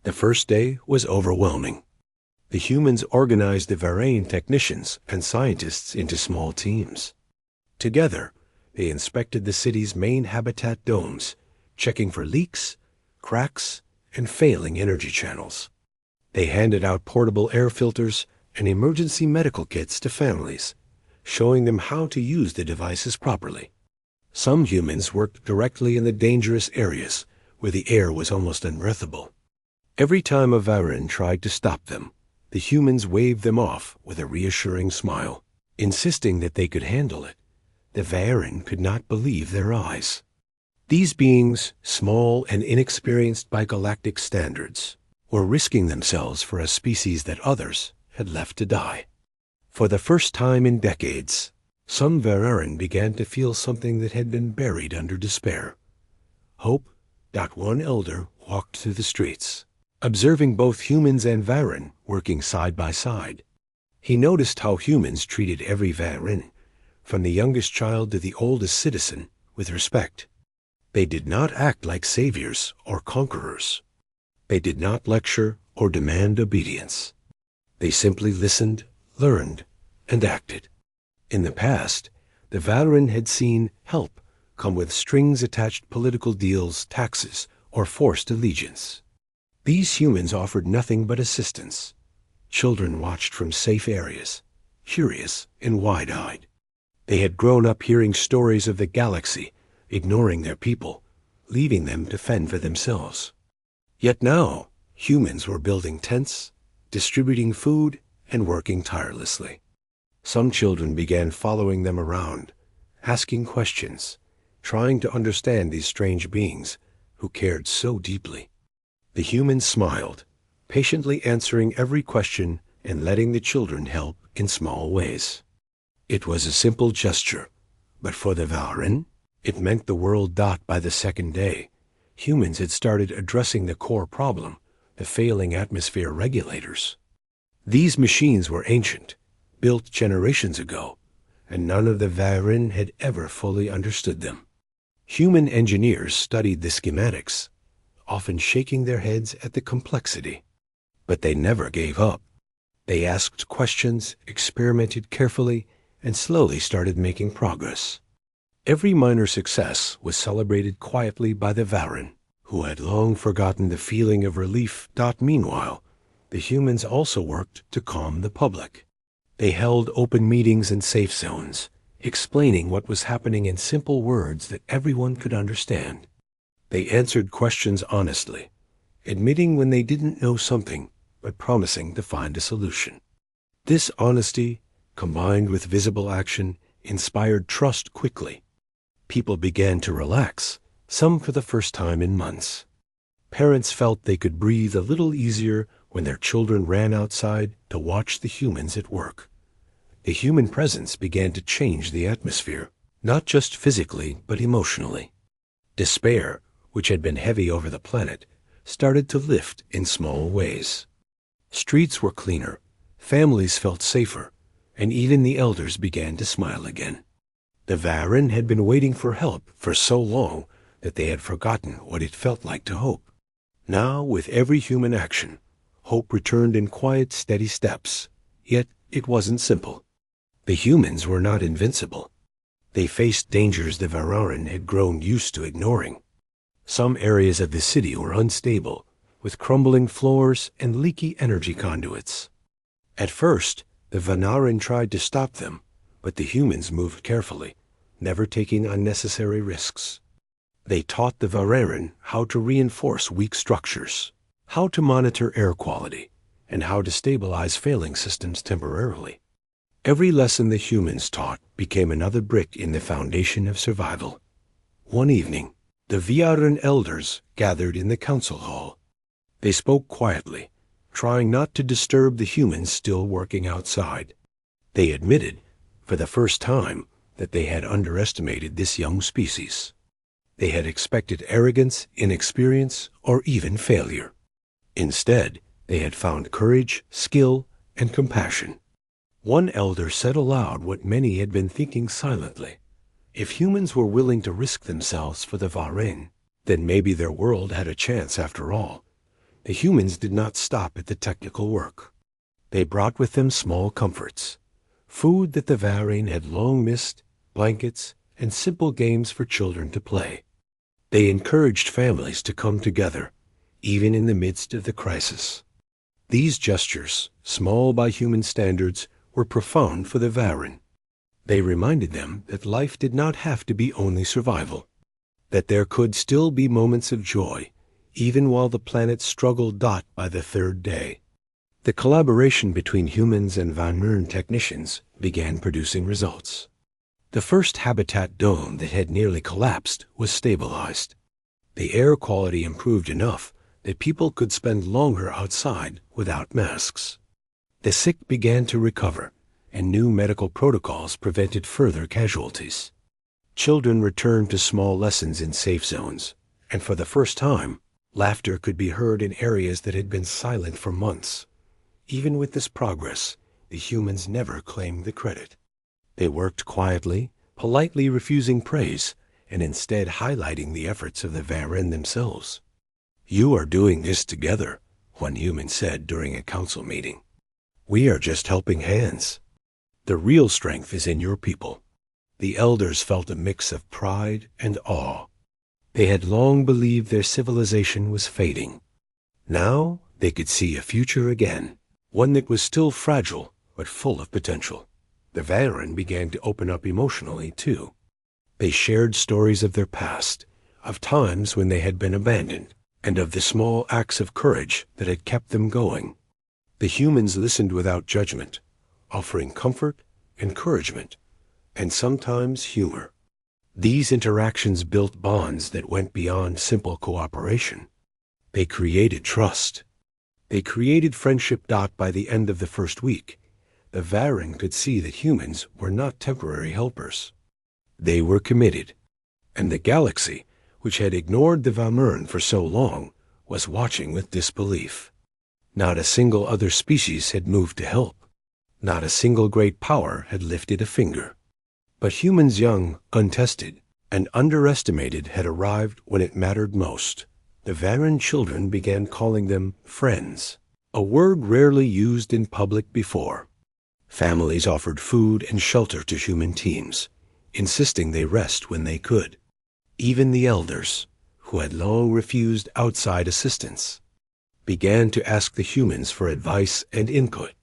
The first day was overwhelming. The humans organized the Varane technicians and scientists into small teams. Together, they inspected the city's main habitat domes, checking for leaks, cracks, and failing energy channels. They handed out portable air filters and emergency medical kits to families, showing them how to use the devices properly. Some humans worked directly in the dangerous areas where the air was almost unbreathable. Every time a Varren tried to stop them, the humans waved them off with a reassuring smile, insisting that they could handle it. The Varren could not believe their eyes. These beings, small and inexperienced by galactic standards, were risking themselves for a species that others had left to die. For the first time in decades, some Varren began to feel something that had been buried under despair. Hope. One elder walked through the streets, observing both humans and Varren working side by side. He noticed how humans treated every Varren, from the youngest child to the oldest citizen, with respect. They did not act like saviors or conquerors. They did not lecture or demand obedience. They simply listened, learned, and acted. In the past, the Varren had seen help come with strings-attached political deals, taxes, or forced allegiance. These humans offered nothing but assistance. Children watched from safe areas, curious and wide-eyed. They had grown up hearing stories of the galaxy, ignoring their people, leaving them to fend for themselves. Yet now, humans were building tents, distributing food, and working tirelessly. Some children began following them around, asking questions, trying to understand these strange beings who cared so deeply. The humans smiled, patiently answering every question and letting the children help in small ways. It was a simple gesture, but for the Varren, it meant the world. By the second day, humans had started addressing the core problem, the failing atmosphere regulators. These machines were ancient, built generations ago, and none of the Varren had ever fully understood them. Human engineers studied the schematics, often shaking their heads at the complexity. But they never gave up. They asked questions, experimented carefully, and slowly started making progress. Every minor success was celebrated quietly by the Varren, who had long forgotten the feeling of relief. Meanwhile, the humans also worked to calm the public. They held open meetings in safe zones, explaining what was happening in simple words that everyone could understand. They answered questions honestly, admitting when they didn't know something, but promising to find a solution. This honesty, combined with visible action, inspired trust quickly. People began to relax, some for the first time in months. Parents felt they could breathe a little easier when their children ran outside to watch the humans at work. The human presence began to change the atmosphere, not just physically, but emotionally. Despair, which had been heavy over the planet, started to lift in small ways. Streets were cleaner, families felt safer, and even the elders began to smile again. The Varren had been waiting for help for so long that they had forgotten what it felt like to hope. Now, with every human action, hope returned in quiet, steady steps. Yet it wasn't simple. The humans were not invincible. They faced dangers the Varren had grown used to ignoring. Some areas of the city were unstable, with crumbling floors and leaky energy conduits. At first, the Varren tried to stop them, but the humans moved carefully, never taking unnecessary risks. They taught the Varren how to reinforce weak structures, how to monitor air quality, and how to stabilize failing systems temporarily. Every lesson the humans taught became another brick in the foundation of survival. One evening, the Varren elders gathered in the council hall. They spoke quietly, trying not to disturb the humans still working outside. They admitted, for the first time, that they had underestimated this young species. They had expected arrogance, inexperience, or even failure. Instead, they had found courage, skill, and compassion. One elder said aloud what many had been thinking silently. If humans were willing to risk themselves for the Varren, then maybe their world had a chance after all. The humans did not stop at the technical work. They brought with them small comforts, food that the Varane had long missed, blankets, and simple games for children to play. They encouraged families to come together, even in the midst of the crisis. These gestures, small by human standards, were profound for the Varane. They reminded them that life did not have to be only survival, that there could still be moments of joy, even while the planet struggled by the third day. The collaboration between humans and Van Mern technicians began producing results. The first habitat dome that had nearly collapsed was stabilized. The air quality improved enough that people could spend longer outside without masks. The sick began to recover, and new medical protocols prevented further casualties. Children returned to small lessons in safe zones, and for the first time, laughter could be heard in areas that had been silent for months. Even with this progress, the humans never claimed the credit. They worked quietly, politely refusing praise, and instead highlighting the efforts of the Varane themselves. "You are doing this together," one human said during a council meeting. "We are just helping hands. The real strength is in your people." The elders felt a mix of pride and awe. They had long believed their civilization was fading. Now they could see a future again, one that was still fragile but full of potential. The Varane began to open up emotionally, too. They shared stories of their past, of times when they had been abandoned, and of the small acts of courage that had kept them going. The humans listened without judgment, offering comfort, encouragement, and sometimes humor. These interactions built bonds that went beyond simple cooperation. They created trust. They created friendship. By the end of the first week, the Varane could see that humans were not temporary helpers. They were committed, and the galaxy, which had ignored the Van Mern for so long, was watching with disbelief. Not a single other species had moved to help. Not a single great power had lifted a finger. But humans young, untested, and underestimated had arrived when it mattered most. The Varane children began calling them friends, a word rarely used in public before. Families offered food and shelter to human teams, insisting they rest when they could. Even the elders, who had long refused outside assistance, began to ask the humans for advice and input.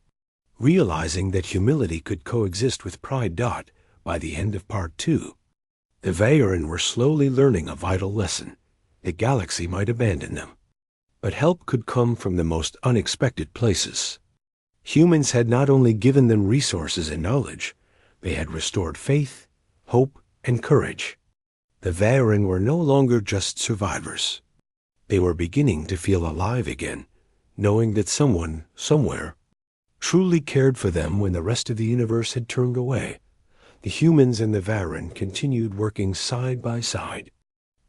Realizing that humility could coexist with pride. By the end of Part 2, the Varane were slowly learning a vital lesson. The galaxy might abandon them, but help could come from the most unexpected places. Humans had not only given them resources and knowledge, they had restored faith, hope, and courage. The Varane were no longer just survivors. They were beginning to feel alive again, knowing that someone, somewhere, truly cared for them when the rest of the universe had turned away. The humans and the Varane continued working side by side,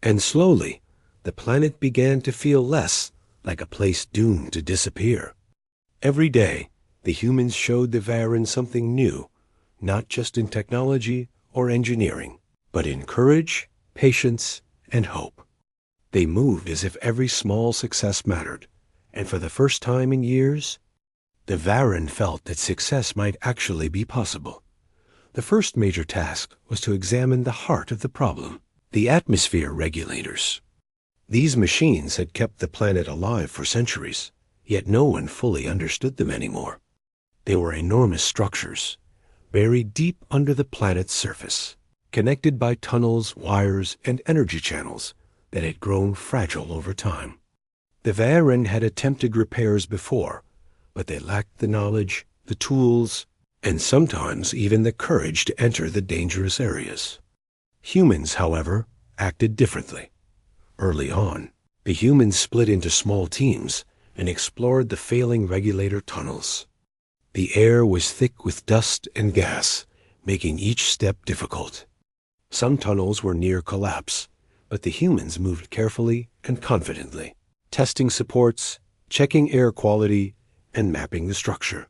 and slowly the planet began to feel less like a place doomed to disappear. Every day, the humans showed the Varane something new, not just in technology or engineering, but in courage, patience, and hope. They moved as if every small success mattered, and for the first time in years, the Varane felt that success might actually be possible. The first major task was to examine the heart of the problem, the atmosphere regulators. These machines had kept the planet alive for centuries, yet no one fully understood them anymore. They were enormous structures, buried deep under the planet's surface, connected by tunnels, wires, and energy channels that had grown fragile over time. The Varane had attempted repairs before, but they lacked the knowledge, the tools, and sometimes even the courage to enter the dangerous areas. Humans, however, acted differently. Early on, the humans split into small teams and explored the failing regulator tunnels. The air was thick with dust and gas, making each step difficult. Some tunnels were near collapse, but the humans moved carefully and confidently, testing supports, checking air quality, and mapping the structure.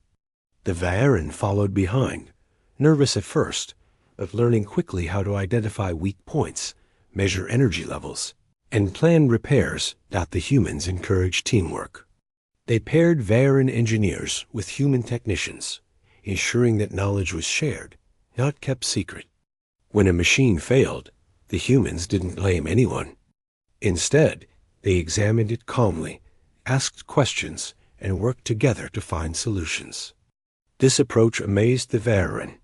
The Varane followed behind, nervous at first, but learning quickly how to identify weak points, measure energy levels, and plan repairs. The humans encouraged teamwork. They paired Varen engineers with human technicians, ensuring that knowledge was shared, not kept secret. When a machine failed, the humans didn't blame anyone. Instead, they examined it calmly, asked questions, and worked together to find solutions. This approach amazed the Varen.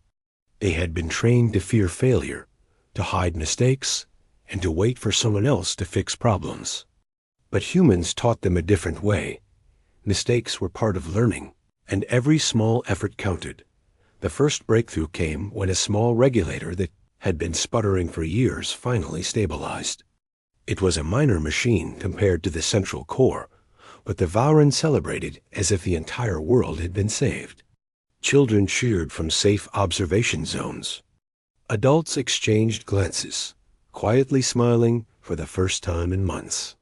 They had been trained to fear failure, to hide mistakes, and to wait for someone else to fix problems. But humans taught them a different way. Mistakes were part of learning, and every small effort counted. The first breakthrough came when a small regulator that had been sputtering for years finally stabilized. It was a minor machine compared to the central core, but the Varen celebrated as if the entire world had been saved. Children cheered from safe observation zones. Adults exchanged glances, quietly smiling for the first time in months.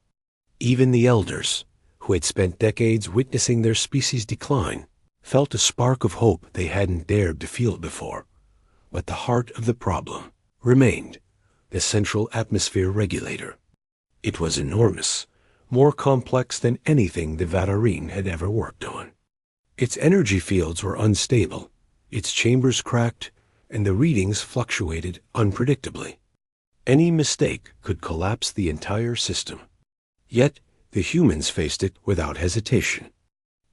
Even the elders, who had spent decades witnessing their species decline, felt a spark of hope they hadn't dared to feel before. But the heart of the problem remained the central atmosphere regulator. It was enormous, more complex than anything the Vatarine had ever worked on. Its energy fields were unstable, its chambers cracked, and the readings fluctuated unpredictably. Any mistake could collapse the entire system. Yet, the humans faced it without hesitation.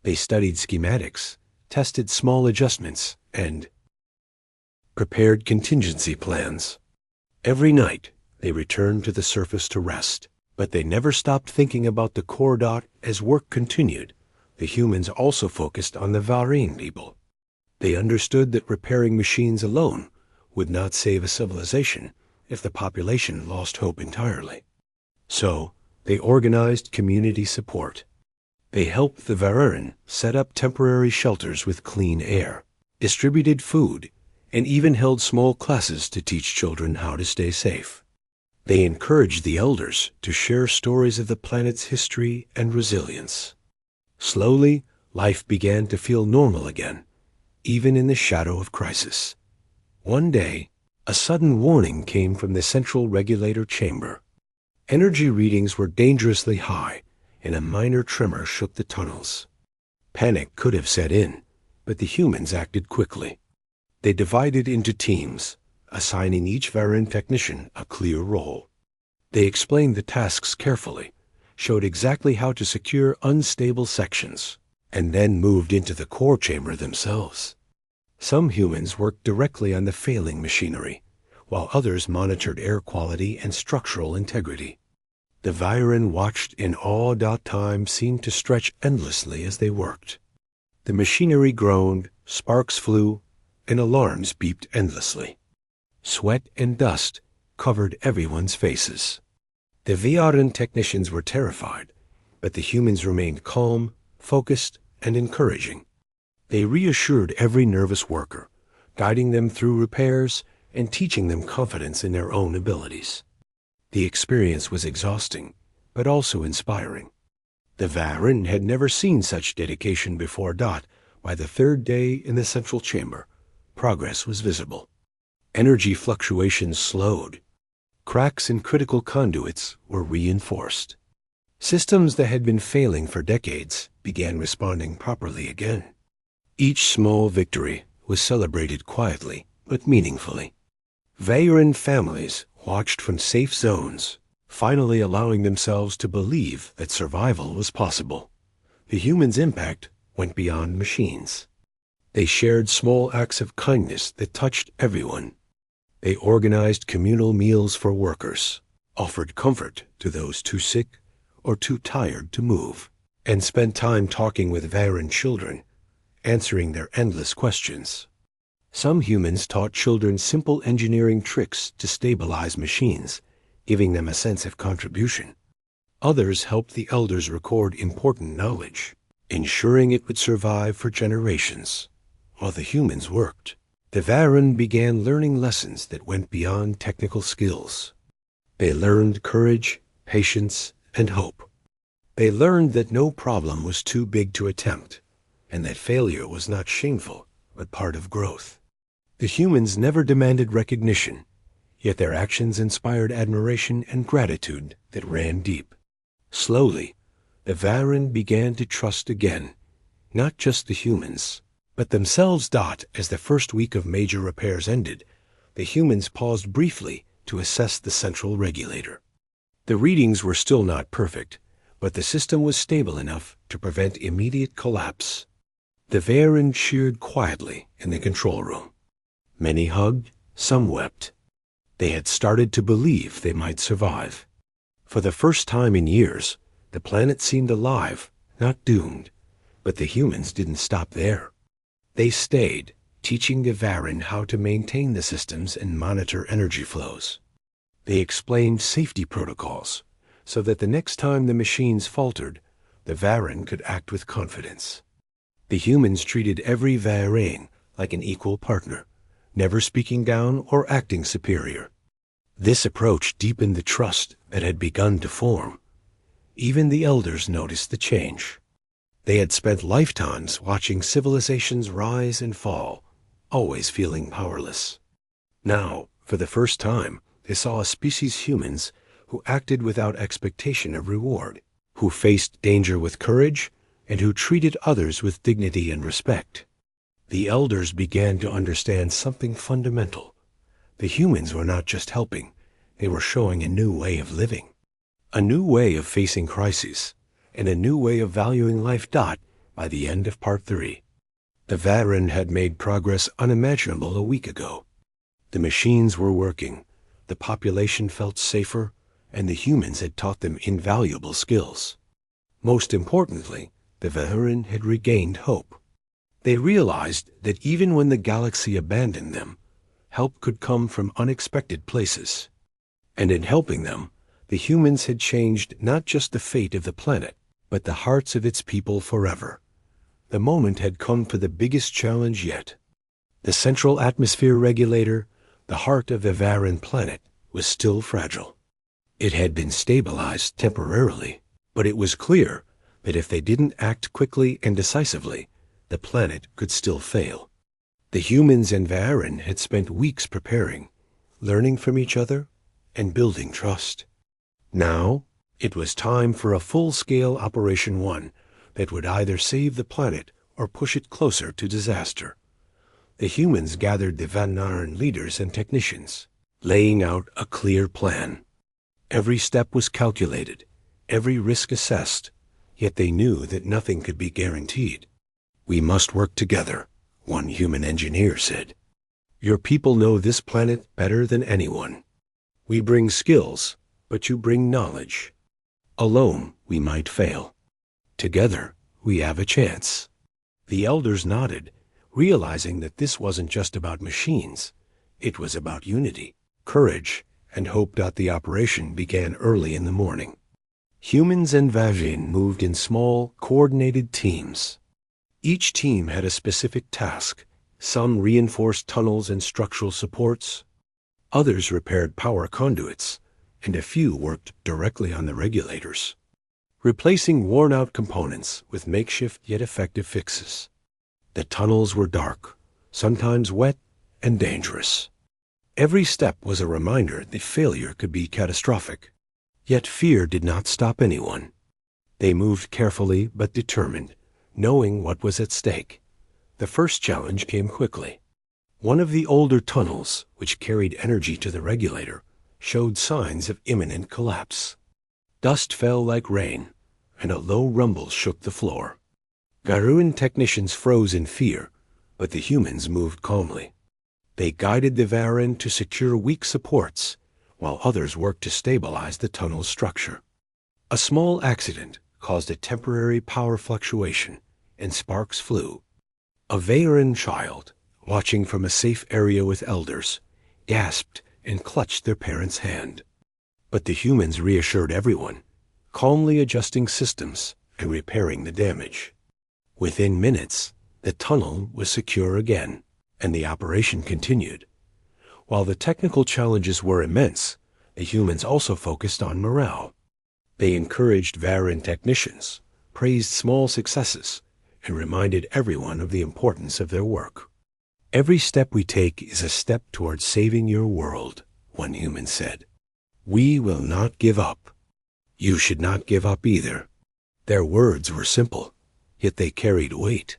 They studied schematics, tested small adjustments, and prepared contingency plans. Every night, they returned to the surface to rest, but they never stopped thinking about the core dot as work continued. The humans also focused on the Varen people. They understood that repairing machines alone would not save a civilization if the population lost hope entirely. So, they organized community support. They helped the Varen set up temporary shelters with clean air, distributed food, and even held small classes to teach children how to stay safe. They encouraged the elders to share stories of the planet's history and resilience. Slowly, life began to feel normal again, even in the shadow of crisis. One day, a sudden warning came from the central regulator chamber. Energy readings were dangerously high, and a minor tremor shook the tunnels. Panic could have set in, but the humans acted quickly. They divided into teams, assigning each Varen technician a clear role. They explained the tasks carefully, showed exactly how to secure unstable sections, and then moved into the core chamber themselves. Some humans worked directly on the failing machinery, while others monitored air quality and structural integrity. The Varen watched in awe. Time seemed to stretch endlessly as they worked. The machinery groaned, sparks flew, and alarms beeped endlessly. Sweat and dust covered everyone's faces. The Varen technicians were terrified, but the humans remained calm, focused, and encouraging. They reassured every nervous worker, guiding them through repairs and teaching them confidence in their own abilities. The experience was exhausting, but also inspiring. The Varen had never seen such dedication before. By the third day in the central chamber, progress was visible. Energy fluctuations slowed. Cracks in critical conduits were reinforced. Systems that had been failing for decades began responding properly again. Each small victory was celebrated quietly but meaningfully. Varen families watched from safe zones, finally allowing themselves to believe that survival was possible. The humans' impact went beyond machines. They shared small acts of kindness that touched everyone. They organized communal meals for workers, offered comfort to those too sick or too tired to move, and spent time talking with Varen children, answering their endless questions. Some humans taught children simple engineering tricks to stabilize machines, giving them a sense of contribution. Others helped the elders record important knowledge, ensuring it would survive for generations. While the humans worked, the Varen began learning lessons that went beyond technical skills. They learned courage, patience, and hope. They learned that no problem was too big to attempt, and that failure was not shameful, but part of growth. The humans never demanded recognition, yet their actions inspired admiration and gratitude that ran deep. Slowly, The Varen began to trust again, not just the humans, but themselves. As the first week of major repairs ended, the humans paused briefly to assess the central regulator. The readings were still not perfect, but the system was stable enough to prevent immediate collapse. The Varen cheered quietly in the control room. Many hugged, some wept. They had started to believe they might survive. For the first time in years, the planet seemed alive, not doomed. But the humans didn't stop there. They stayed, teaching the Varen how to maintain the systems and monitor energy flows. They explained safety protocols, so that the next time the machines faltered, the Varen could act with confidence. The humans treated every Varen like an equal partner, never speaking down or acting superior. This approach deepened the trust that had begun to form. Even the elders noticed the change. They had spent lifetimes watching civilizations rise and fall, always feeling powerless. Now, for the first time, they saw a species humans who acted without expectation of reward, who faced danger with courage, and who treated others with dignity and respect. The elders began to understand something fundamental. The humans were not just helping, they were showing a new way of living, a new way of facing crises, and a new way of valuing life. By the end of Part 3, the Varen had made progress unimaginable a week ago. The machines were working, the population felt safer, and the humans had taught them invaluable skills. Most importantly, the Varen had regained hope. They realized that even when the galaxy abandoned them, help could come from unexpected places. And in helping them, the humans had changed not just the fate of the planet, but the hearts of its people forever. The moment had come for the biggest challenge yet. The central atmosphere regulator, the heart of the Varen planet, was still fragile. It had been stabilized temporarily, but it was clear that if they didn't act quickly and decisively, the planet could still fail. The humans and Varen had spent weeks preparing, learning from each other, and building trust. Now, it was time for a full-scale Operation 1 that would either save the planet or push it closer to disaster. The humans gathered the Vanaran leaders and technicians, laying out a clear plan. Every step was calculated, every risk assessed, yet they knew that nothing could be guaranteed. "We must work together," one human engineer said. "Your people know this planet better than anyone. We bring skills, but you bring knowledge. Alone, we might fail. Together, we have a chance." The elders nodded, realizing that this wasn't just about machines. It was about unity, courage, and hope. The operation began early in the morning. Humans and Vajin moved in small, coordinated teams. Each team had a specific task. Some reinforced tunnels and structural supports. Others repaired power conduits, and a few worked directly on the regulators, replacing worn-out components with makeshift yet effective fixes. The tunnels were dark, sometimes wet and dangerous. Every step was a reminder that failure could be catastrophic. Yet fear did not stop anyone. They moved carefully but determined, knowing what was at stake. The first challenge came quickly. One of the older tunnels, which carried energy to the regulator, showed signs of imminent collapse. Dust fell like rain, and a low rumble shook the floor. Garuan technicians froze in fear, but the humans moved calmly. They guided the Varen to secure weak supports, while others worked to stabilize the tunnel's structure. A small accident caused a temporary power fluctuation, and sparks flew. A Varen child, watching from a safe area with elders, gasped and clutched their parents' hand. But the humans reassured everyone, calmly adjusting systems and repairing the damage. Within minutes, the tunnel was secure again, and the operation continued. While the technical challenges were immense, the humans also focused on morale. They encouraged Varen technicians, praised small successes, and reminded everyone of the importance of their work. "Every step we take is a step towards saving your world," one human said. "We will not give up. You should not give up either." Their words were simple, yet they carried weight.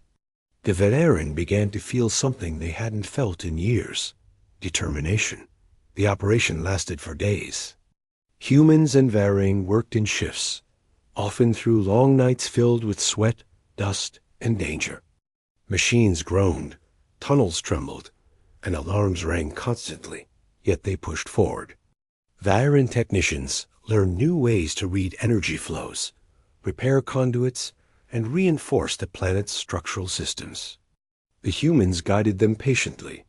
The Veneran began to feel something they hadn't felt in years: determination. The operation lasted for days. Humans and Varang worked in shifts, often through long nights filled with sweat, dust, and danger. Machines groaned, tunnels trembled, and alarms rang constantly, yet they pushed forward. Varan technicians learned new ways to read energy flows, repair conduits, and reinforce the planet's structural systems. The humans guided them patiently,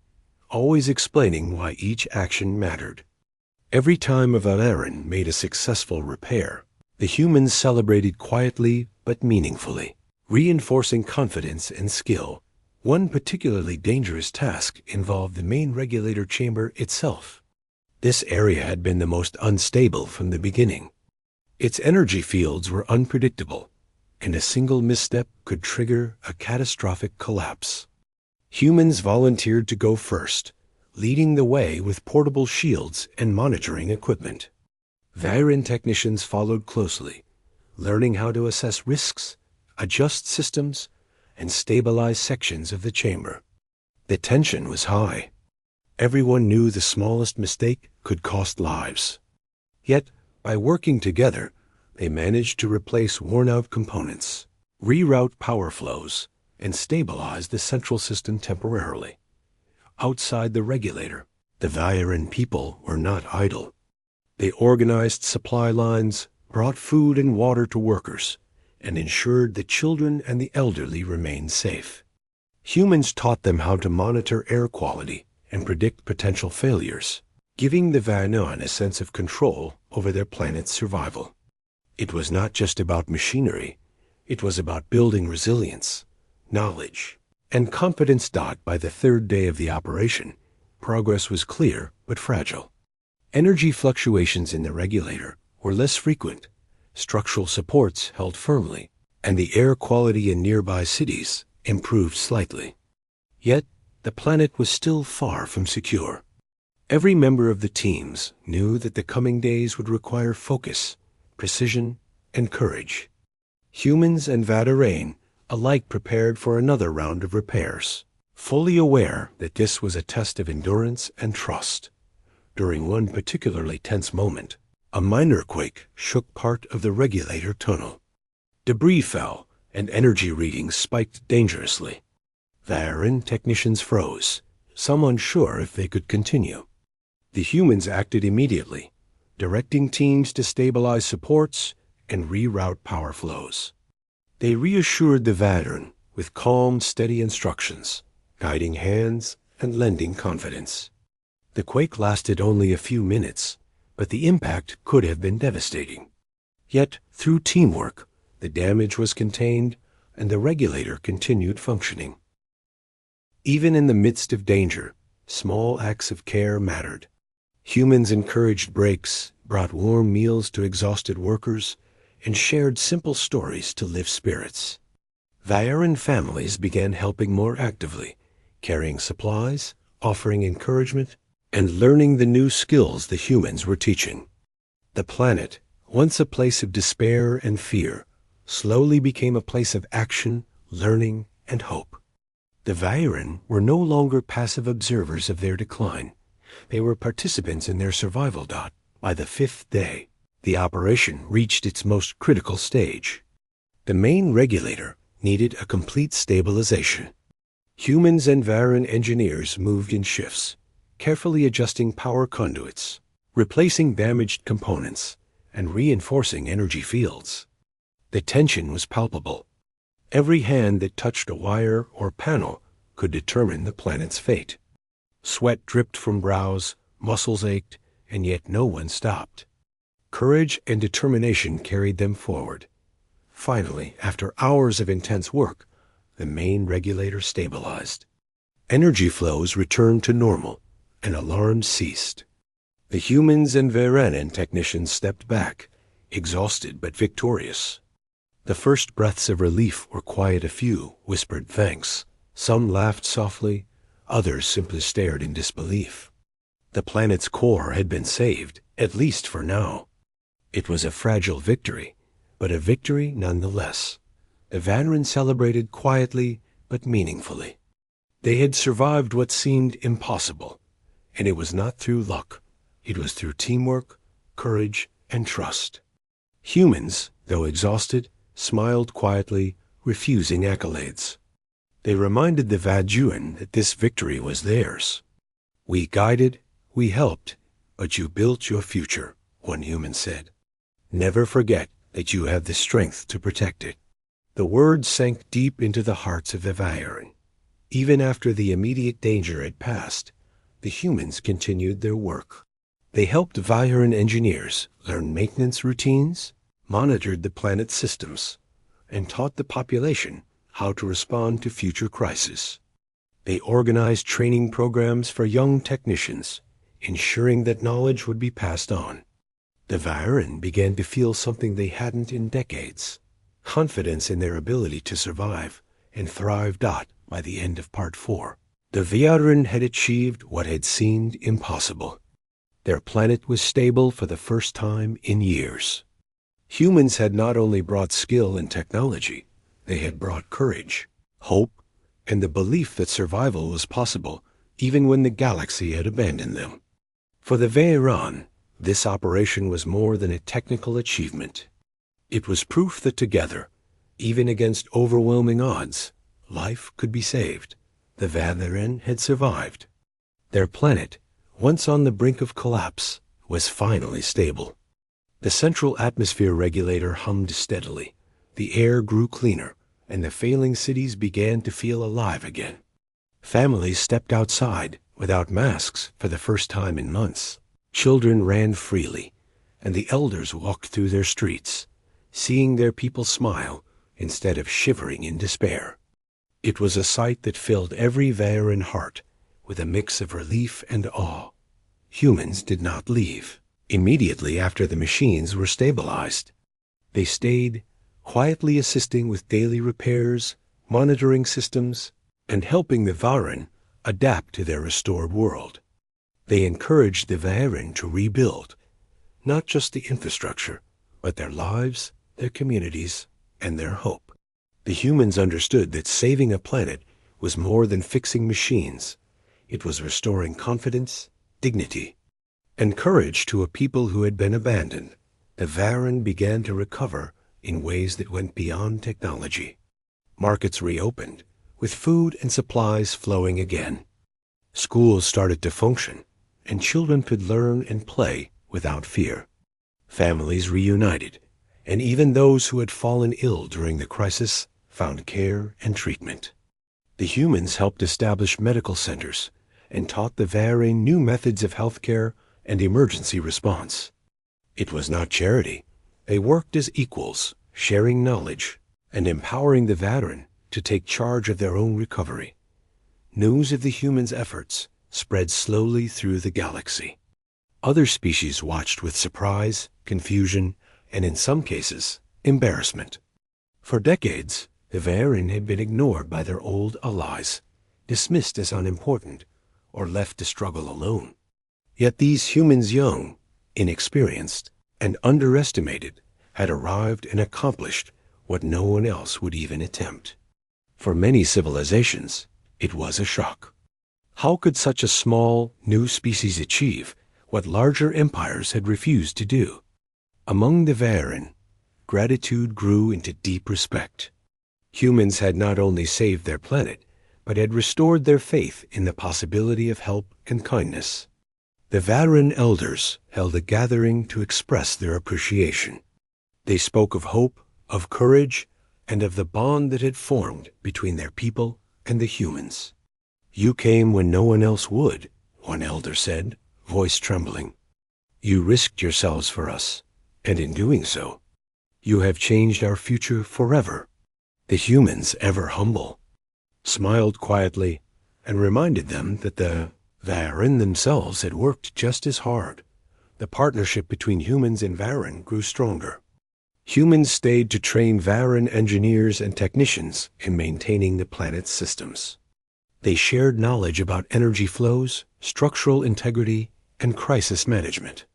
always explaining why each action mattered. Every time a Valeran made a successful repair, the humans celebrated quietly but meaningfully, reinforcing confidence and skill. One particularly dangerous task involved the main regulator chamber itself. This area had been the most unstable from the beginning. Its energy fields were unpredictable, and a single misstep could trigger a catastrophic collapse. Humans volunteered to go first, leading the way with portable shields and monitoring equipment. Varan technicians followed closely, learning how to assess risks, adjust systems, and stabilize sections of the chamber. The tension was high. Everyone knew the smallest mistake could cost lives. Yet, by working together, they managed to replace worn-out components, reroute power flows, and stabilize the central system temporarily. Outside the regulator, the Varan people were not idle. They organized supply lines, brought food and water to workers, and ensured the children and the elderly remained safe. Humans taught them how to monitor air quality and predict potential failures, giving the Varan a sense of control over their planet's survival. It was not just about machinery, it was about building resilience, knowledge, and confidence. By the third day of the operation, progress was clear but fragile. Energy fluctuations in the regulator were less frequent, structural supports held firmly, and the air quality in nearby cities improved slightly. Yet, the planet was still far from secure. Every member of the teams knew that the coming days would require focus, precision, and courage. Humans and Varan alike prepared for another round of repairs, fully aware that this was a test of endurance and trust. During one particularly tense moment, a minor quake shook part of the regulator tunnel. Debris fell, and energy readings spiked dangerously. Varan technicians froze, some unsure if they could continue. The humans acted immediately, directing teams to stabilize supports and reroute power flows. They reassured the Varan with calm, steady instructions, guiding hands and lending confidence. The quake lasted only a few minutes, but the impact could have been devastating. Yet, through teamwork, the damage was contained and the regulator continued functioning. Even in the midst of danger, small acts of care mattered. Humans encouraged breaks, brought warm meals to exhausted workers, and shared simple stories to lift spirits. Varan families began helping more actively, carrying supplies, offering encouragement, and learning the new skills the humans were teaching. The planet, once a place of despair and fear, slowly became a place of action, learning, and hope. The Varan were no longer passive observers of their decline. They were participants in their survival. By the fifth day, the operation reached its most critical stage. The main regulator needed a complete stabilization. Humans and Varan engineers moved in shifts, carefully adjusting power conduits, replacing damaged components, and reinforcing energy fields. The tension was palpable. Every hand that touched a wire or panel could determine the planet's fate. Sweat dripped from brows, muscles ached, and yet no one stopped. Courage and determination carried them forward. Finally, after hours of intense work, the main regulator stabilized. Energy flows returned to normal, and alarms ceased. The humans and Varan technicians stepped back, exhausted but victorious. The first breaths of relief were quiet. A few whispered thanks. Some laughed softly, others simply stared in disbelief. The planet's core had been saved, at least for now. It was a fragile victory, but a victory nonetheless. The veterans celebrated quietly but meaningfully. They had survived what seemed impossible, and it was not through luck. It was through teamwork, courage, and trust. Humans, though exhausted, smiled quietly, refusing accolades. They reminded the Vajuan that this victory was theirs. "We guided, we helped, but you built your future," one human said. "Never forget that you have the strength to protect it." The words sank deep into the hearts of the Vajuan. Even after the immediate danger had passed, the humans continued their work. They helped Vajuan engineers learn maintenance routines, monitored the planet's systems, and taught the population how to respond to future crises. They organized training programs for young technicians, ensuring that knowledge would be passed on. The Vajuan began to feel something they hadn't in decades: confidence in their ability to survive and thrive. By the end of Part 4, the Vajuan had achieved what had seemed impossible. Their planet was stable for the first time in years. Humans had not only brought skill and technology, they had brought courage, hope, and the belief that survival was possible even when the galaxy had abandoned them. For the Vajuan, this operation was more than a technical achievement. It was proof that together, even against overwhelming odds, life could be saved. The Vajuan had survived. Their planet, once on the brink of collapse, was finally stable. The central atmosphere regulator hummed steadily. The air grew cleaner, and the failing cities began to feel alive again. Families stepped outside without masks for the first time in months. Children ran freely, and the elders walked through their streets, seeing their people smile instead of shivering in despair. It was a sight that filled every Vajuan heart with a mix of relief and awe. Humans did not leave. Immediately after the machines were stabilized, they stayed, quietly assisting with daily repairs, monitoring systems, and helping the Vajuan adapt to their restored world. They encouraged the Vajuan to rebuild, not just the infrastructure, but their lives, their communities, and their hope. The humans understood that saving a planet was more than fixing machines. It was restoring confidence, dignity, and courage to a people who had been abandoned. The Vajuan began to recover in ways that went beyond technology. Markets reopened, with food and supplies flowing again. Schools started to function, and children could learn and play without fear. Families reunited, and even those who had fallen ill during the crisis found care and treatment. The humans helped establish medical centers and taught the Vajuan new methods of healthcare and emergency response. It was not charity. They worked as equals, sharing knowledge and empowering the Vajuan to take charge of their own recovery. News of the humans' efforts spread slowly through the galaxy. Other species watched with surprise, confusion, and in some cases, embarrassment. For decades, the Vajuan had been ignored by their old allies, dismissed as unimportant, or left to struggle alone. Yet these humans, young, inexperienced, and underestimated, had arrived and accomplished what no one else would even attempt. For many civilizations, it was a shock. How could such a small, new species achieve what larger empires had refused to do? Among the Vajuan, gratitude grew into deep respect. Humans had not only saved their planet, but had restored their faith in the possibility of help and kindness. The Vajuan elders held a gathering to express their appreciation. They spoke of hope, of courage, and of the bond that had formed between their people and the humans. "You came when no one else would," one elder said, voice trembling. "You risked yourselves for us, and in doing so, you have changed our future forever." The humans, ever humble, smiled quietly and reminded them that the Vajuan themselves had worked just as hard. The partnership between humans and Vajuan grew stronger. Humans stayed to train Vajuan engineers and technicians in maintaining the planet's systems. They shared knowledge about energy flows, structural integrity, and crisis management.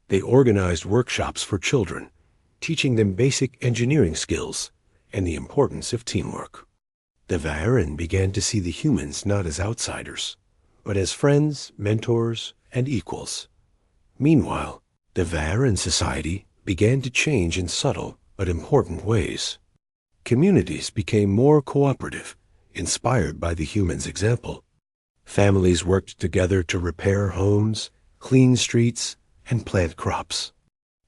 They organized workshops for children, teaching them basic engineering skills and the importance of teamwork. The Vaerin began to see the humans not as outsiders, but as friends, mentors, and equals. Meanwhile, the Vaerin society began to change in subtle but important ways. Communities became more cooperative, inspired by the humans' example. Families worked together to repair homes, clean streets, and plant crops.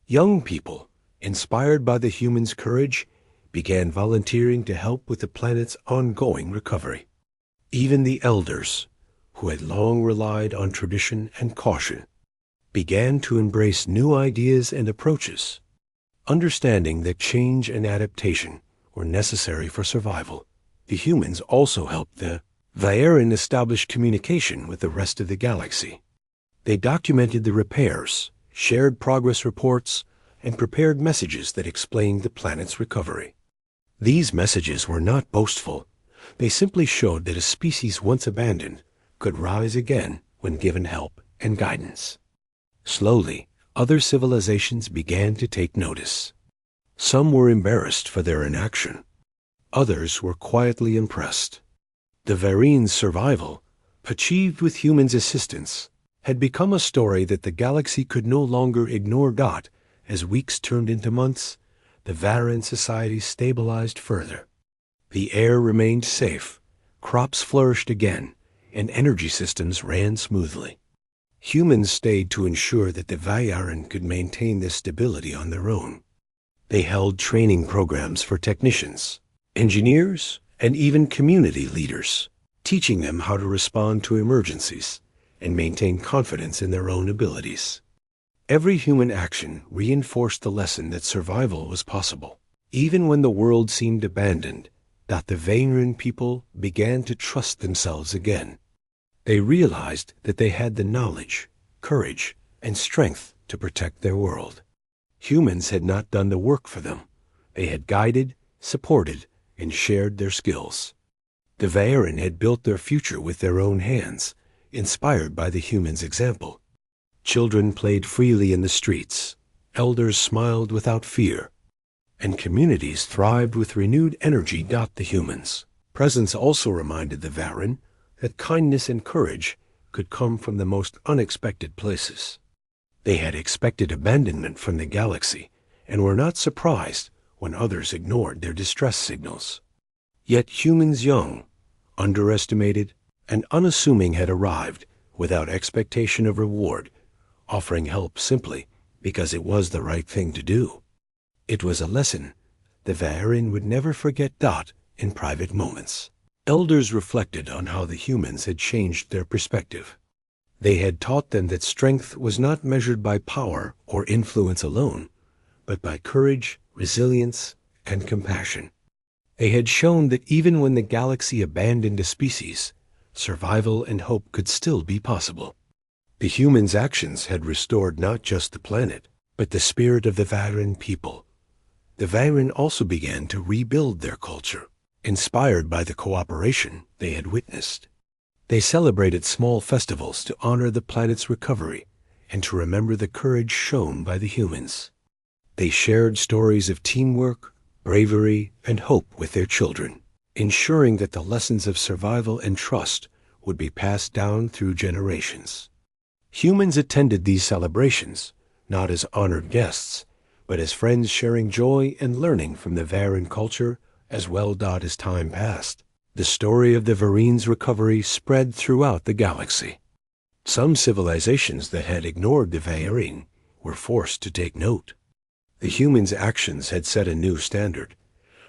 Young people, inspired by the humans' courage, began volunteering to help with the planet's ongoing recovery. Even the elders, who had long relied on tradition and caution, began to embrace new ideas and approaches. Understanding that change and adaptation were necessary for survival, the humans also helped the Vaerin establish communication with the rest of the galaxy. They documented the repairs, shared progress reports, and prepared messages that explained the planet's recovery. These messages were not boastful. They simply showed that a species once abandoned could rise again when given help and guidance. Slowly, other civilizations began to take notice. Some were embarrassed for their inaction. Others were quietly impressed. The Vaerin's survival, achieved with humans' assistance, had become a story that the galaxy could no longer ignore. As weeks turned into months, the Vaerin society stabilized further. The air remained safe, crops flourished again, and energy systems ran smoothly. Humans stayed to ensure that the Vaerin could maintain this stability on their own. They held training programs for technicians, engineers, and even community leaders, teaching them how to respond to emergencies and maintain confidence in their own abilities. Every human action reinforced the lesson that survival was possible. Even when the world seemed abandoned, the Vaerin people began to trust themselves again. They realized that they had the knowledge, courage, and strength to protect their world. Humans had not done the work for them. They had guided, supported, and shared their skills. The Vaerin had built their future with their own hands, inspired by the humans' example. Children played freely in the streets, elders smiled without fear, and communities thrived with renewed energy. The humans' presence also reminded the Vaerin that kindness and courage could come from the most unexpected places. They had expected abandonment from the galaxy and were not surprised when others ignored their distress signals. Yet humans young, underestimated, and unassuming had arrived without expectation of reward, offering help simply because it was the right thing to do. It was a lesson the Vaerin would never forget. In private moments, elders reflected on how the humans had changed their perspective. They had taught them that strength was not measured by power or influence alone, but by courage, resilience, and compassion. They had shown that even when the galaxy abandoned a species, survival and hope could still be possible. The humans' actions had restored not just the planet, but the spirit of the Vaerin people. The Vaerin also began to rebuild their culture, inspired by the cooperation they had witnessed. They celebrated small festivals to honor the planet's recovery and to remember the courage shown by the humans. They shared stories of teamwork, bravery, and hope with their children, ensuring that the lessons of survival and trust would be passed down through generations. Humans attended these celebrations, not as honored guests, but as friends sharing joy and learning from the Vaerin culture as well. As time passed, the story of the Vaerin's recovery spread throughout the galaxy. Some civilizations that had ignored the Vaerin were forced to take note. The humans' actions had set a new standard,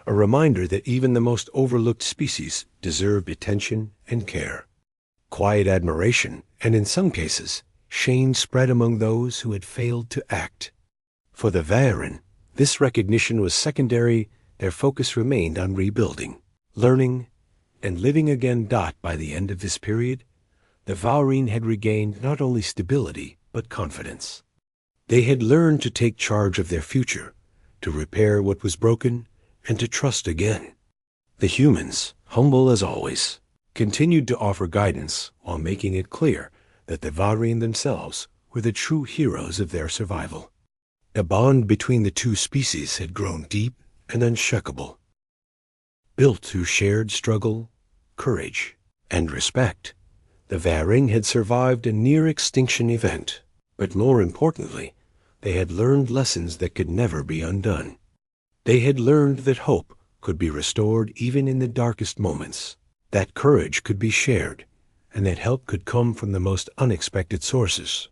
a reminder that even the most overlooked species deserved attention and care. Quiet admiration, and in some cases, shame spread among those who had failed to act. For the Vaerin, this recognition was secondary. Their focus remained on rebuilding, learning, and living again. By the end of this period, the Vaerin had regained not only stability, but confidence. They had learned to take charge of their future, to repair what was broken, and to trust again. The humans, humble as always, continued to offer guidance while making it clear that the Vaerin themselves were the true heroes of their survival. The bond between the two species had grown deep and unshakable. Built through shared struggle, courage, and respect, the Varing had survived a near-extinction event, but more importantly, they had learned lessons that could never be undone. They had learned that hope could be restored even in the darkest moments, that courage could be shared, and that help could come from the most unexpected sources.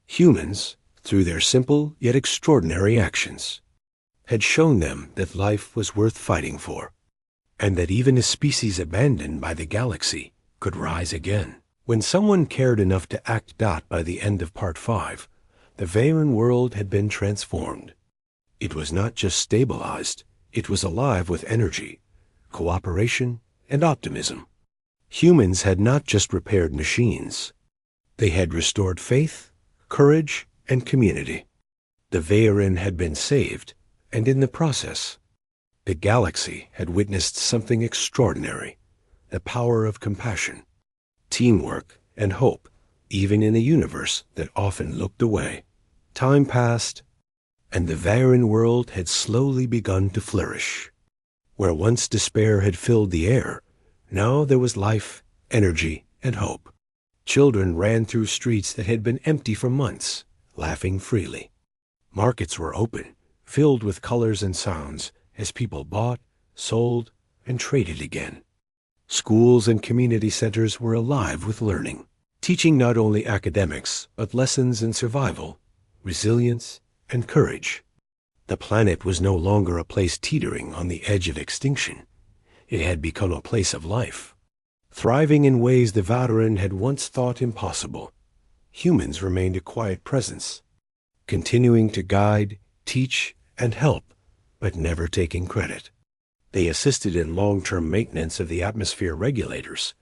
Humans, through their simple yet extraordinary actions, had shown them that life was worth fighting for, and that even a species abandoned by the galaxy could rise again. When someone cared enough to act by the end of Part 5, the Varan world had been transformed. It was not just stabilized, it was alive with energy, cooperation, and optimism. Humans had not just repaired machines. They had restored faith, courage, and community. The Varan had been saved, and in the process, the galaxy had witnessed something extraordinary, the power of compassion, teamwork, and hope, even in a universe that often looked away. Time passed, and the Varan world had slowly begun to flourish. Where once despair had filled the air, now there was life, energy, and hope. Children ran through streets that had been empty for months, laughing freely. Markets were open, filled with colors and sounds, as people bought, sold, and traded again. Schools and community centers were alive with learning, teaching not only academics, but lessons in survival, resilience, and courage. The planet was no longer a place teetering on the edge of extinction. It had become a place of life, thriving in ways the Varan had once thought impossible. Humans remained a quiet presence, continuing to guide, teach, and help, but never taking credit. They assisted in long-term maintenance of the atmosphere regulators,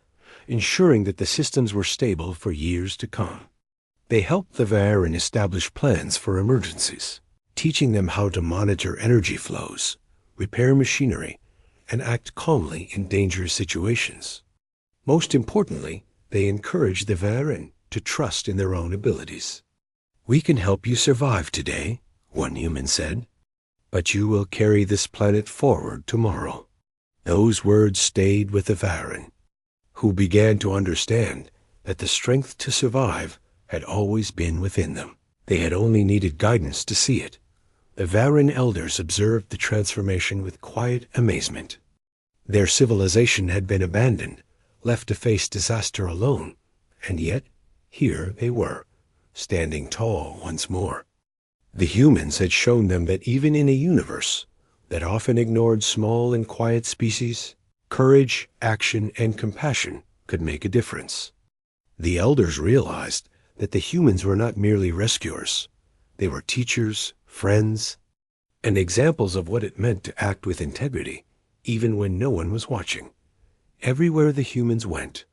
ensuring that the systems were stable for years to come. They helped the Varan establish plans for emergencies, teaching them how to monitor energy flows, repair machinery, and act calmly in dangerous situations. Most importantly, they encouraged the Varan to trust in their own abilities. "We can help you survive today," one human said, "but you will carry this planet forward tomorrow." Those words stayed with the Varan, who began to understand that the strength to survive had always been within them. They had only needed guidance to see it. The Varan elders observed the transformation with quiet amazement. Their civilization had been abandoned, left to face disaster alone, and yet here they were, standing tall once more. The humans had shown them that even in a universe that often ignored small and quiet species, courage, action, and compassion could make a difference. The elders realized that the humans were not merely rescuers. They were teachers, friends, and examples of what it meant to act with integrity, even when no one was watching. Everywhere the humans went,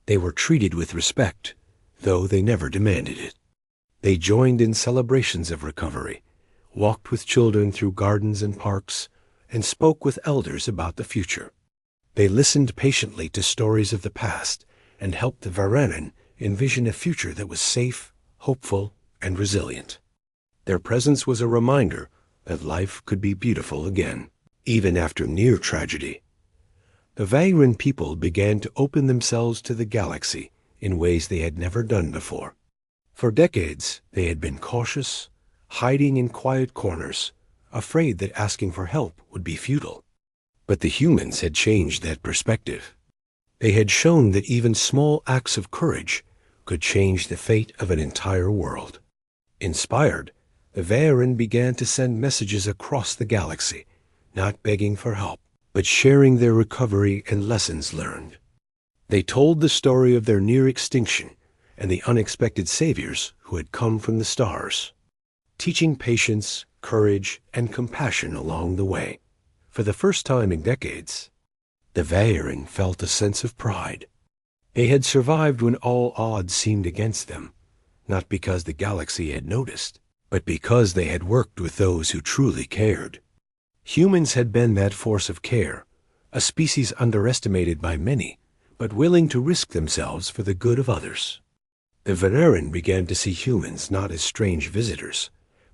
they were treated with respect, though they never demanded it. They joined in celebrations of recovery, walked with children through gardens and parks, and spoke with elders about the future. They listened patiently to stories of the past and helped the Varanen envision a future that was safe, hopeful, and resilient. Their presence was a reminder that life could be beautiful again, even after near tragedy. The Varan people began to open themselves to the galaxy in ways they had never done before. For decades, they had been cautious, hiding in quiet corners, afraid that asking for help would be futile. But the humans had changed that perspective. They had shown that even small acts of courage could change the fate of an entire world. Inspired, the Varan began to send messages across the galaxy, not begging for help, but sharing their recovery and lessons learned. They told the story of their near extinction and the unexpected saviors who had come from the stars, teaching patience, courage, and compassion along the way. For the first time in decades, the Varan felt a sense of pride. They had survived when all odds seemed against them, not because the galaxy had noticed, but because they had worked with those who truly cared. Humans had been that force of care, a species underestimated by many, but willing to risk themselves for the good of others. The Veneran began to see humans not as strange visitors,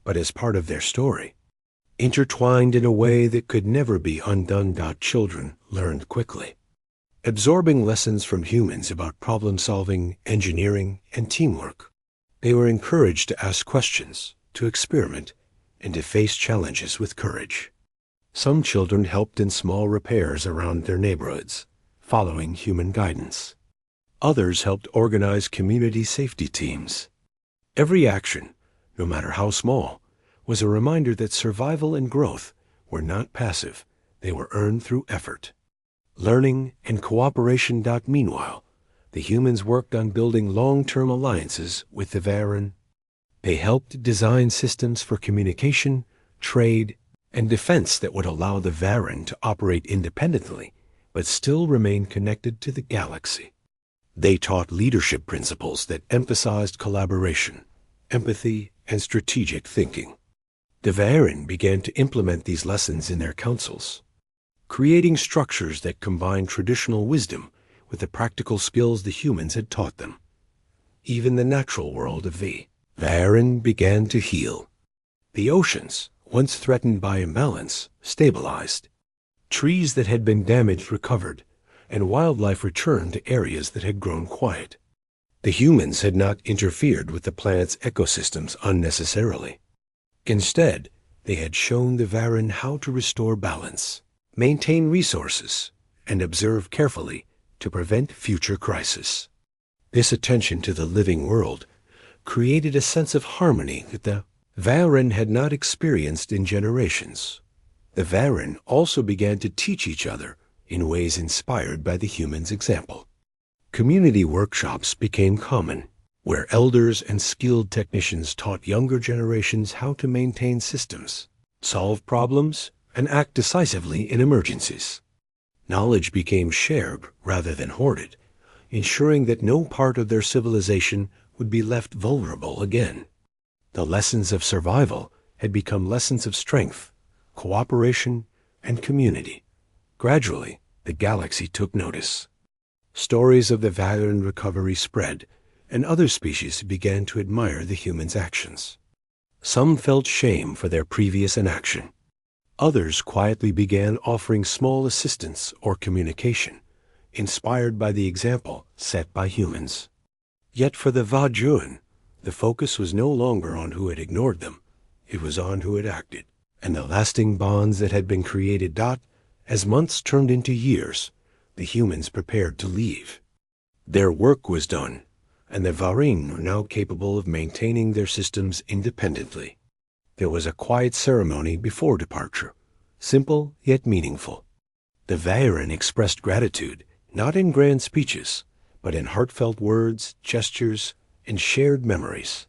but as part of their story, intertwined in a way that could never be undone. Children learned quickly, absorbing lessons from humans about problem-solving, engineering, and teamwork. They were encouraged to ask questions, to experiment, and to face challenges with courage. Some children helped in small repairs around their neighborhoods, following human guidance. Others helped organize community safety teams. Every action, no matter how small, was a reminder that survival and growth were not passive, they were earned through effort, learning, and cooperation. Meanwhile, the humans worked on building long-term alliances with the Varen. They helped design systems for communication, trade, and defense that would allow the Varen to operate independently, but still remain connected to the galaxy. They taught leadership principles that emphasized collaboration, empathy, and strategic thinking. The Varen began to implement these lessons in their councils, creating structures that combined traditional wisdom with the practical skills the humans had taught them. Even the natural world of the Varen began to heal. The oceans, once threatened by imbalance, stabilized. Trees that had been damaged recovered, and wildlife returned to areas that had grown quiet. The humans had not interfered with the planet's ecosystems unnecessarily. Instead, they had shown the Varen how to restore balance, maintain resources, and observe carefully to prevent future crisis. This attention to the living world created a sense of harmony that the Varen had not experienced in generations. The Varen also began to teach each other in ways inspired by the humans' example. Community workshops became common, where elders and skilled technicians taught younger generations how to maintain systems, solve problems, and act decisively in emergencies. Knowledge became shared rather than hoarded, ensuring that no part of their civilization would be left vulnerable again. The lessons of survival had become lessons of strength, cooperation, and community. Gradually, the galaxy took notice. Stories of the Varen recovery spread, and other species began to admire the humans' actions. Some felt shame for their previous inaction. Others quietly began offering small assistance or communication, inspired by the example set by humans. Yet for the Vajun, the focus was no longer on who had ignored them, it was on who had acted, and the lasting bonds that had been created. As months turned into years, the humans prepared to leave. Their work was done, and the Varen were now capable of maintaining their systems independently. There was a quiet ceremony before departure, simple yet meaningful. The Varen expressed gratitude, not in grand speeches, but in heartfelt words, gestures, and shared memories.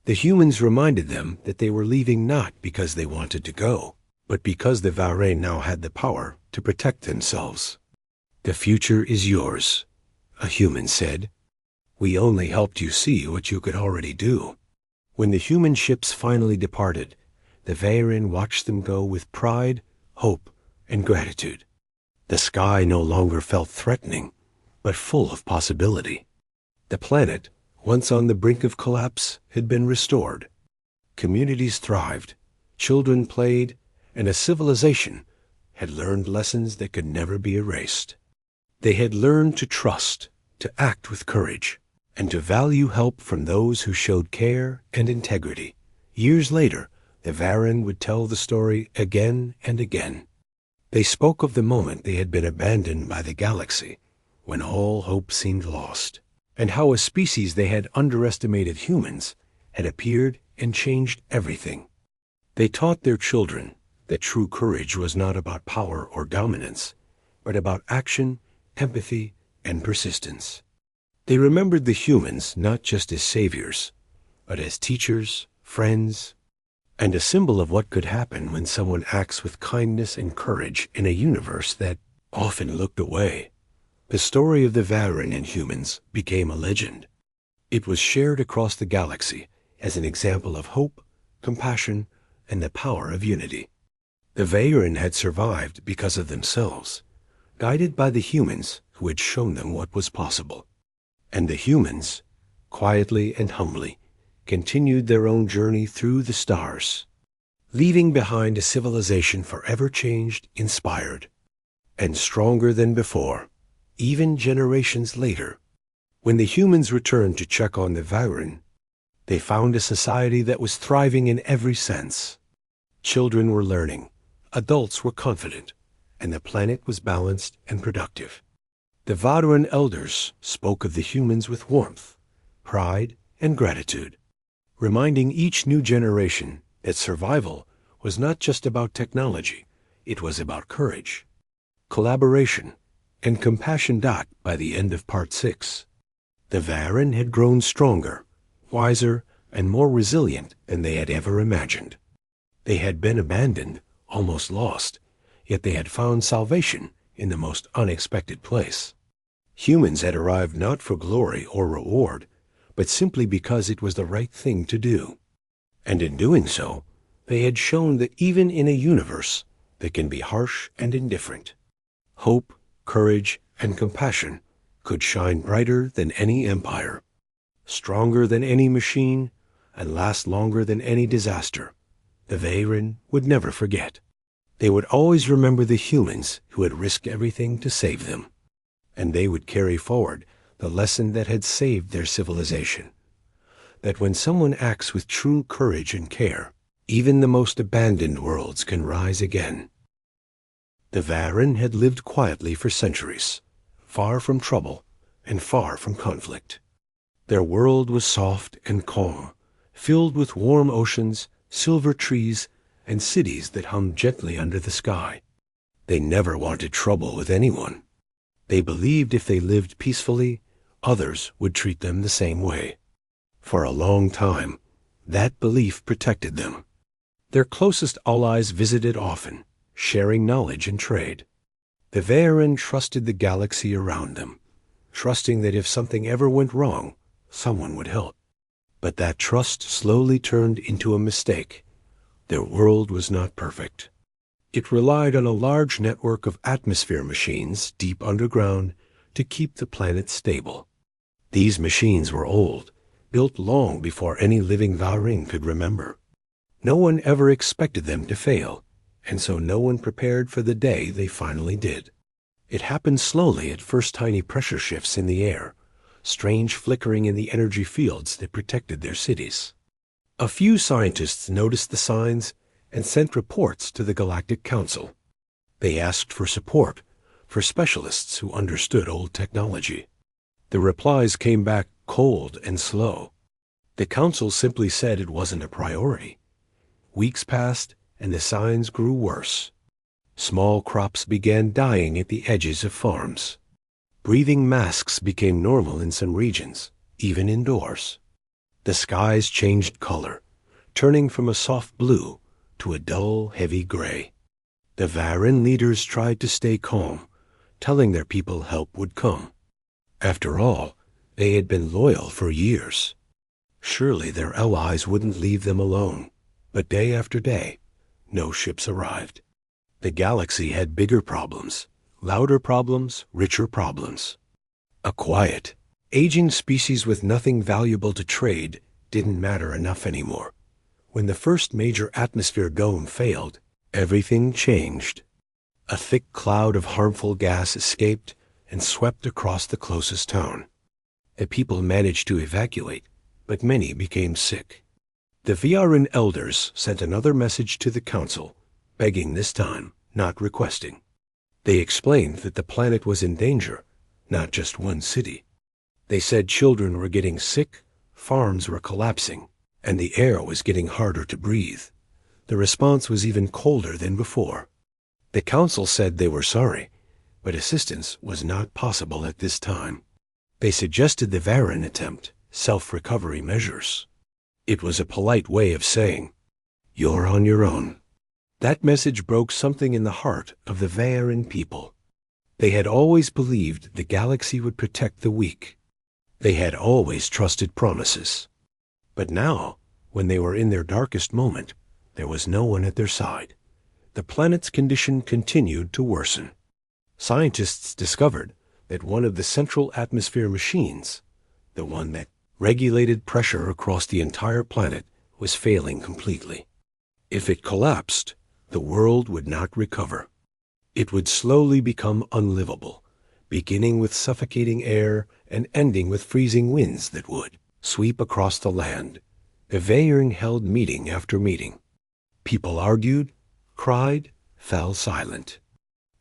The humans reminded them that they were leaving not because they wanted to go, but because the Varen now had the power to protect themselves. "The future is yours," a human said. "We only helped you see what you could already do." When the human ships finally departed, the Varen watched them go with pride, hope, and gratitude. The sky no longer felt threatening, but full of possibility. The planet, once on the brink of collapse, had been restored. Communities thrived, children played, and a civilization had learned lessons that could never be erased. They had learned to trust, to act with courage, and to value help from those who showed care and integrity. Years later, the Varen would tell the story again and again. They spoke of the moment they had been abandoned by the galaxy, when all hope seemed lost, and how a species they had underestimated, humans, had appeared and changed everything. They taught their children that true courage was not about power or dominance, but about action, empathy, and persistence. They remembered the humans not just as saviors, but as teachers, friends, and a symbol of what could happen when someone acts with kindness and courage in a universe that often looked away. The story of the Varen and humans became a legend. It was shared across the galaxy as an example of hope, compassion, and the power of unity. The Varen had survived because of themselves, guided by the humans who had shown them what was possible. And the humans, quietly and humbly, continued their own journey through the stars, leaving behind a civilization forever changed, inspired, and stronger than before, even generations later. When the humans returned to check on the Varen, they found a society that was thriving in every sense. Children were learning, adults were confident, and the planet was balanced and productive. The Varen elders spoke of the humans with warmth, pride, and gratitude, reminding each new generation that survival was not just about technology, it was about courage, collaboration, and compassion. By the end of Part 6, the Varen had grown stronger, wiser, and more resilient than they had ever imagined. They had been abandoned, almost lost, yet they had found salvation in the most unexpected place. Humans had arrived not for glory or reward, but simply because it was the right thing to do. And in doing so, they had shown that even in a universe that can be harsh and indifferent, hope, courage, and compassion could shine brighter than any empire, stronger than any machine, and last longer than any disaster. The Varen would never forget. They would always remember the humans who had risked everything to save them. And they would carry forward the lesson that had saved their civilization, that when someone acts with true courage and care, even the most abandoned worlds can rise again. The Varen had lived quietly for centuries, far from trouble and far from conflict. Their world was soft and calm, filled with warm oceans, silver trees, and cities that hummed gently under the sky. They never wanted trouble with anyone. They believed if they lived peacefully, others would treat them the same way. For a long time, that belief protected them. Their closest allies visited often, sharing knowledge and trade. The Varen trusted the galaxy around them, trusting that if something ever went wrong, someone would help. But that trust slowly turned into a mistake. Their world was not perfect. It relied on a large network of atmosphere machines deep underground to keep the planet stable. These machines were old, built long before any living Varen could remember. No one ever expected them to fail, and so no one prepared for the day they finally did. It happened slowly at first, tiny pressure shifts in the air, strange flickering in the energy fields that protected their cities. A few scientists noticed the signs and sent reports to the Galactic Council. They asked for support, for specialists who understood old technology. The replies came back cold and slow. The Council simply said it wasn't a priority. Weeks passed, and the signs grew worse. Small crops began dying at the edges of farms. Breathing masks became normal in some regions, even indoors. The skies changed color, turning from a soft blue to a dull, heavy gray. The Varen leaders tried to stay calm, telling their people help would come. After all, they had been loyal for years. Surely their allies wouldn't leave them alone. But day after day, no ships arrived. The galaxy had bigger problems, louder problems, richer problems. A quiet, aging species with nothing valuable to trade didn't matter enough anymore. When the first major atmosphere dome failed, everything changed. A thick cloud of harmful gas escaped and swept across the closest town. The people managed to evacuate, but many became sick. The Varen elders sent another message to the council, begging this time, not requesting. They explained that the planet was in danger, not just one city. They said children were getting sick, farms were collapsing, and the air was getting harder to breathe. The response was even colder than before. The council said they were sorry, but assistance was not possible at this time. They suggested the Varen attempt self-recovery measures. It was a polite way of saying, "You're on your own." That message broke something in the heart of the Varen people. They had always believed the galaxy would protect the weak. They had always trusted promises. But now, when they were in their darkest moment, there was no one at their side. The planet's condition continued to worsen. Scientists discovered that one of the central atmosphere machines, the one that Regulated pressure across the entire planet was failing completely. If it collapsed, the world would not recover. It would slowly become unlivable, beginning with suffocating air and ending with freezing winds that would sweep across the land. The Veyern held meeting after meeting. People argued, cried, fell silent.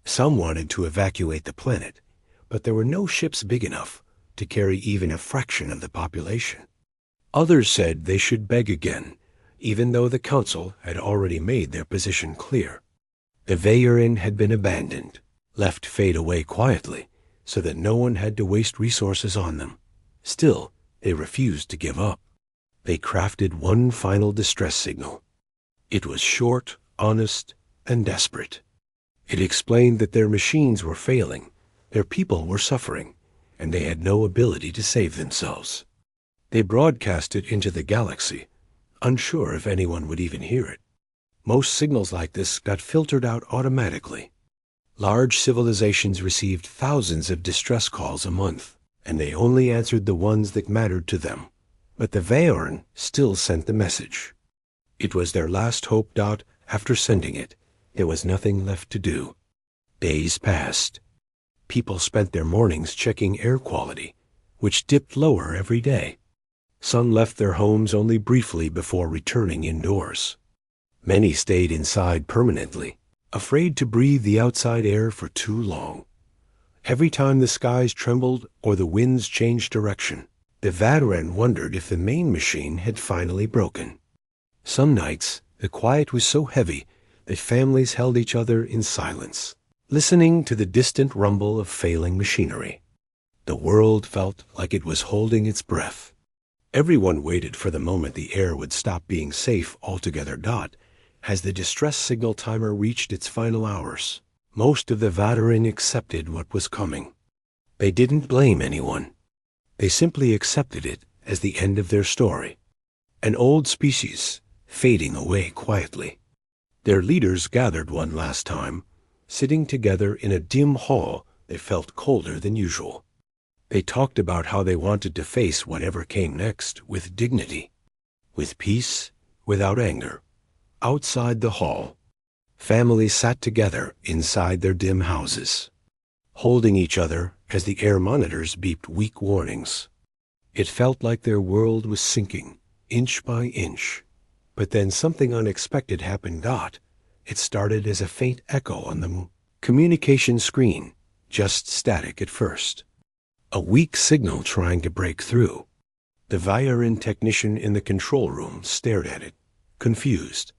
Some wanted to evacuate the planet, but there were no ships big enough to carry even a fraction of the population. Others said they should beg again, even though the council had already made their position clear. The Veyern had been abandoned, left fade away quietly, so that no one had to waste resources on them. Still, they refused to give up. They crafted one final distress signal. It was short, honest, and desperate. It explained that their machines were failing, their people were suffering, and they had no ability to save themselves. They broadcast it into the galaxy, unsure if anyone would even hear it. Most signals like this got filtered out automatically. Large civilizations received thousands of distress calls a month, and they only answered the ones that mattered to them. But the Veyern still sent the message. It was their last hope. After sending it, there was nothing left to do. Days passed. People spent their mornings checking air quality, which dipped lower every day. Some left their homes only briefly before returning indoors. Many stayed inside permanently, afraid to breathe the outside air for too long. Every time the skies trembled or the winds changed direction, the Veyern wondered if the main machine had finally broken. Some nights, the quiet was so heavy that families held each other in silence, listening to the distant rumble of failing machinery. The world felt like it was holding its breath. Everyone waited for the moment the air would stop being safe altogether. As the distress signal timer reached its final hours, most of the Veyern accepted what was coming. They didn't blame anyone. They simply accepted it as the end of their story. An old species fading away quietly. Their leaders gathered one last time, sitting together in a dim hall that felt colder than usual. They talked about how they wanted to face whatever came next with dignity, with peace, without anger. Outside the hall, families sat together inside their dim houses, holding each other as the air monitors beeped weak warnings. It felt like their world was sinking, inch by inch. But then something unexpected happened. It started as a faint echo on the communication screen, just static at first. A weak signal trying to break through. The Veyern technician in the control room stared at it, confused.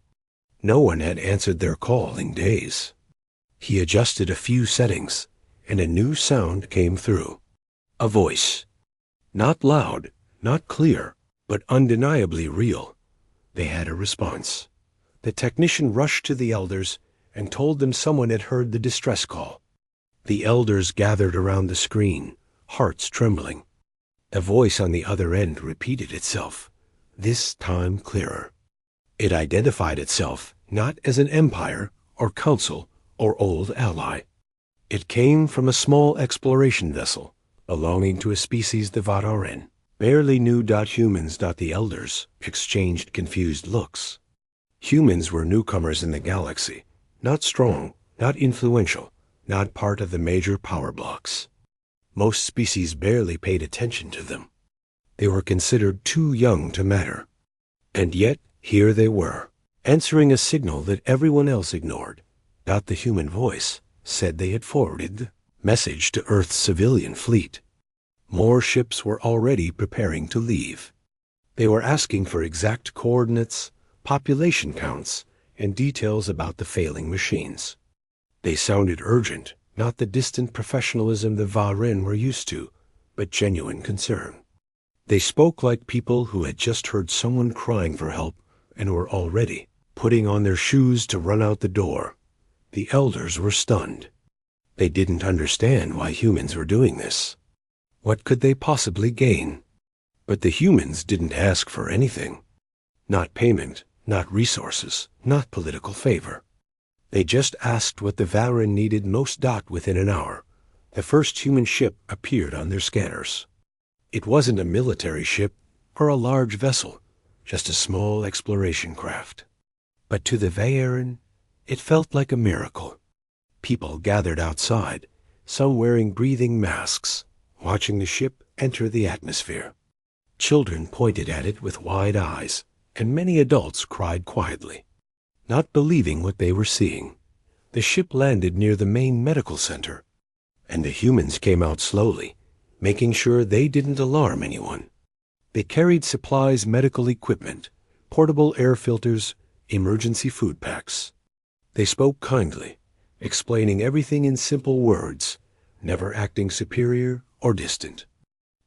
No one had answered their call in days. He adjusted a few settings, and a new sound came through. A voice. Not loud, not clear, but undeniably real. They had a response. The technician rushed to the elders and told them someone had heard the distress call. The elders gathered around the screen, hearts trembling. A voice on the other end repeated itself, this time clearer. It identified itself not as an empire or council or old ally. It came from a small exploration vessel belonging to a species the Veyern barely knew. Humans. The elders exchanged confused looks. Humans were newcomers in the galaxy, not strong, not influential, not part of the major power blocks. Most species barely paid attention to them. They were considered too young to matter. And yet, here they were, answering a signal that everyone else ignored. The human voice said they had forwarded the message to Earth's civilian fleet. More ships were already preparing to leave. They were asking for exact coordinates, population counts, and details about the failing machines. They sounded urgent, not the distant professionalism the Veyern were used to, but genuine concern. They spoke like people who had just heard someone crying for help and were already putting on their shoes to run out the door. The elders were stunned. They didn't understand why humans were doing this. What could they possibly gain? But the humans didn't ask for anything. Not payment, not resources, not political favor. They just asked what the Veyern needed most. Within an hour, the first human ship appeared on their scanners. It wasn't a military ship, or a large vessel, just a small exploration craft. But to the Vaerin, it felt like a miracle. People gathered outside, some wearing breathing masks, watching the ship enter the atmosphere. Children pointed at it with wide eyes, and many adults cried quietly, not believing what they were seeing. The ship landed near the main medical center, and the humans came out slowly, making sure they didn't alarm anyone. They carried supplies, medical equipment, portable air filters, emergency food packs. They spoke kindly, explaining everything in simple words, never acting superior or distant.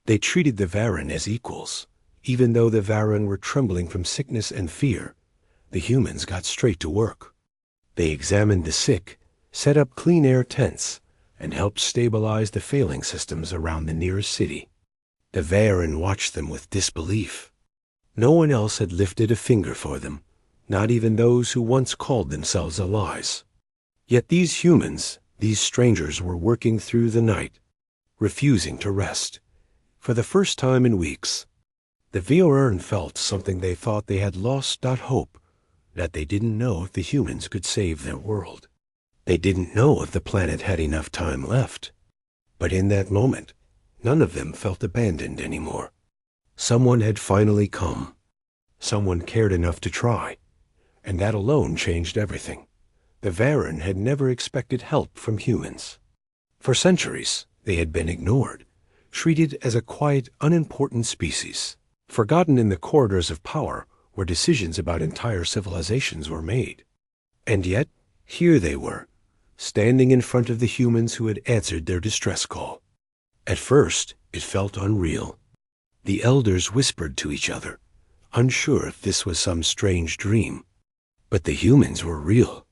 They treated the Vaerin as equals. Even though the Vaerin were trembling from sickness and fear, the humans got straight to work. They examined the sick, set up clean air tents, and helped stabilize the failing systems around the nearest city. The Vaerin watched them with disbelief. No one else had lifted a finger for them, not even those who once called themselves allies. Yet these humans, these strangers, were working through the night, refusing to rest. For the first time in weeks, the Vaerin felt something they thought they had lost, hope, that they didn't know if the humans could save their world. They didn't know if the planet had enough time left. But in that moment, none of them felt abandoned anymore. Someone had finally come. Someone cared enough to try, and that alone changed everything. The Vaerin had never expected help from humans. For centuries, they had been ignored, treated as a quiet, unimportant species, forgotten in the corridors of power where decisions about entire civilizations were made. And yet, here they were, standing in front of the humans who had answered their distress call. At first, it felt unreal. The elders whispered to each other, unsure if this was some strange dream. But the humans were real.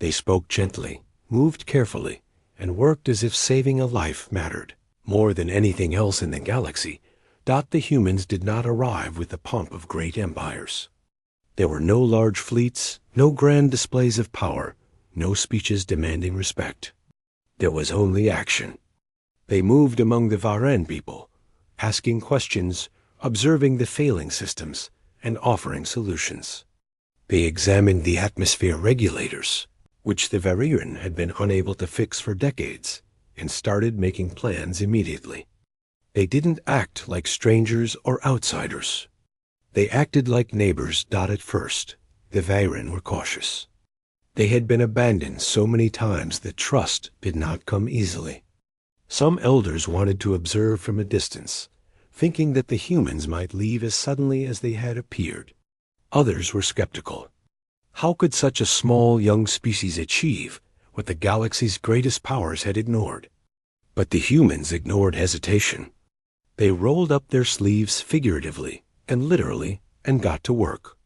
They spoke gently, moved carefully, and worked as if saving a life mattered. More than anything else in the galaxy, the humans did not arrive with the pomp of great empires. There were no large fleets, no grand displays of power, no speeches demanding respect. There was only action. They moved among the Vaerin people, asking questions, observing the failing systems, and offering solutions. They examined the atmosphere regulators, which the Vaerin had been unable to fix for decades, and started making plans immediately. They didn't act like strangers or outsiders. They acted like neighbors. At first, the Vaerin were cautious. They had been abandoned so many times that trust did not come easily. Some elders wanted to observe from a distance, thinking that the humans might leave as suddenly as they had appeared. Others were skeptical. How could such a small, young species achieve what the galaxy's greatest powers had ignored? But the humans ignored hesitation. They rolled up their sleeves figuratively and literally and got to work.